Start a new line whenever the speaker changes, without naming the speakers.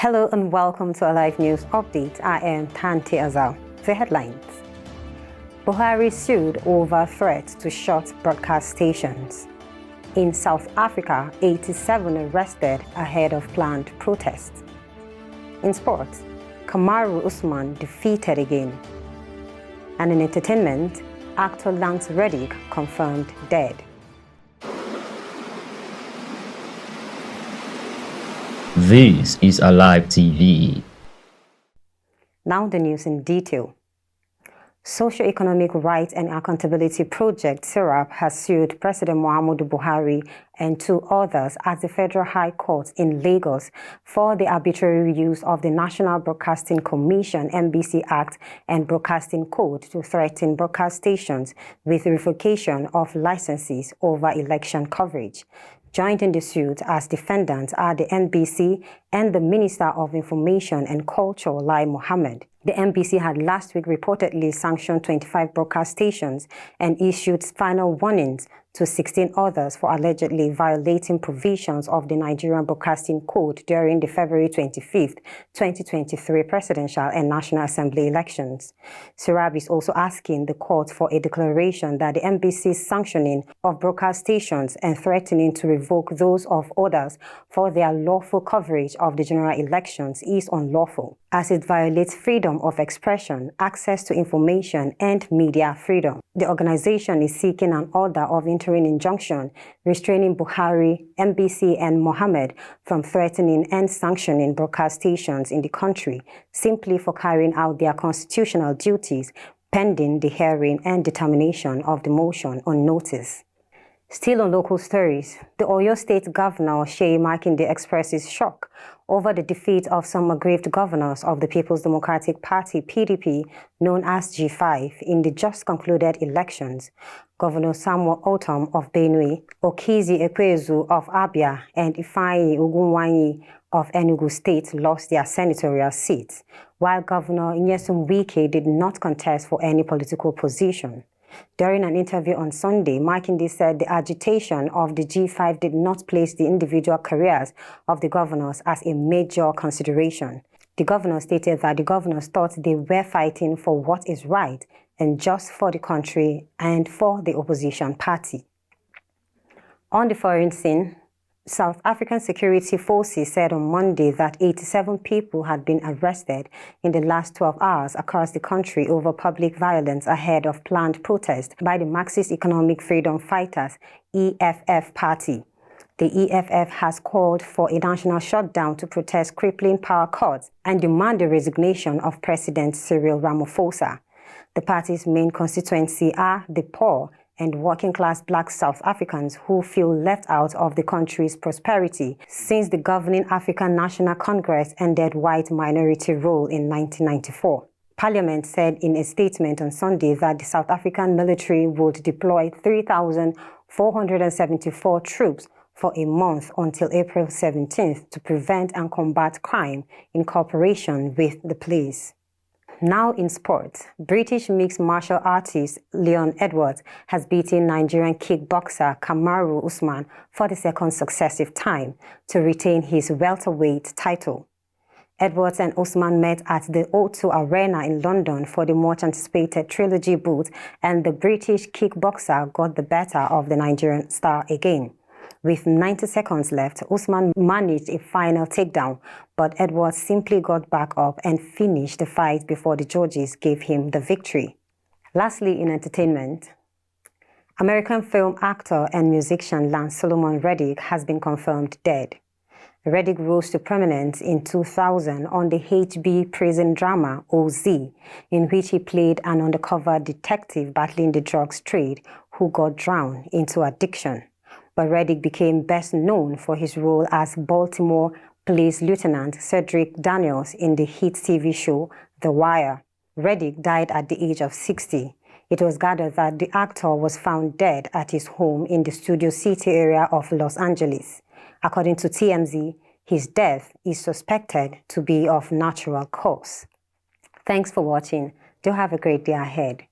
Hello and welcome to a live news update. I am Tanti Azal. The headlines. Buhari sued over threat to shut broadcast stations. In South Africa, 87 arrested ahead of planned protests. In sports, Kamaru Usman defeated again. And in entertainment, actor Lance Reddick confirmed dead.
This is Alive TV.
Now the news in detail. Socio-Economic Rights and Accountability Project Serap has sued President Muhammadu Buhari and two others at the Federal High Court in Lagos for the arbitrary use of the National Broadcasting Commission (NBC) Act and Broadcasting Code to threaten broadcast stations with revocation of licenses over election coverage. Joined in the suit as defendants are the NBC and the Minister of Information and Culture, Lai Mohammed. The NBC had last week reportedly sanctioned 25 broadcast stations and issued final warnings to 16 others for allegedly violating provisions of the Nigerian Broadcasting Code during the February 25, 2023 presidential and National Assembly elections. Serap is also asking the court for a declaration that the NBC's sanctioning of broadcast stations and threatening to revoke those of others for their lawful coverage of the general elections is unlawful, as it violates freedom of expression, access to information, and media freedom. The organization is seeking an order of interim injunction restraining Buhari, NBC, and Mohammed from threatening and sanctioning broadcast stations in the country simply for carrying out their constitutional duties pending the hearing and determination of the motion on notice. Still on local stories, the Oyo State Governor Seyi Makinde expresses shock over the defeat of some aggrieved governors of the People's Democratic Party (PDP), known as G5, in the just concluded elections. Governor Samuel Otom of Benue, Okizi Ekwezu of Abia, and Ifeanyi Ogunwanyi of Enugu State lost their senatorial seats, while Governor Nyesom Wike did not contest for any political position. During an interview on Sunday, Makinde said the agitation of the G5 did not place the individual careers of the governors as a major consideration. The governor stated that the governors thought they were fighting for what is right and just for the country and for the opposition party. On the foreign scene, South African security forces said on Monday that 87 people had been arrested in the last 12 hours across the country over public violence ahead of planned protest by the Marxist Economic Freedom Fighters (EFF) party. The EFF has called for a national shutdown to protest crippling power cuts and demand the resignation of President Cyril Ramaphosa. The party's main constituency are the poor and working-class black South Africans who feel left out of the country's prosperity since the governing African National Congress ended white minority rule in 1994. Parliament said in a statement on Sunday that the South African military would deploy 3,474 troops for a month until April 17th to prevent and combat crime in cooperation with the police. Now in sports, British mixed martial artist Leon Edwards has beaten Nigerian kickboxer Kamaru Usman for the second successive time to retain his welterweight title. Edwards and Usman met at the O2 Arena in London for the much-anticipated trilogy bout, and the British kickboxer got the better of the Nigerian star again. With 90 seconds left, Usman managed a final takedown, but Edwards simply got back up and finished the fight before the judges gave him the victory. Lastly, in entertainment, American film actor and musician Lance Reddick has been confirmed dead. Reddick rose to prominence in 2000 on the HB prison drama OZ, in which he played an undercover detective battling the drugs trade who got drowned into addiction. But Reddick became best known for his role as Baltimore Police Lieutenant Cedric Daniels in the hit TV show The Wire. Reddick died at the age of 60. It was gathered that the actor was found dead at his home in the Studio City area of Los Angeles. According to TMZ, his death is suspected to be of natural cause. Thanks for watching. Do have a great day ahead.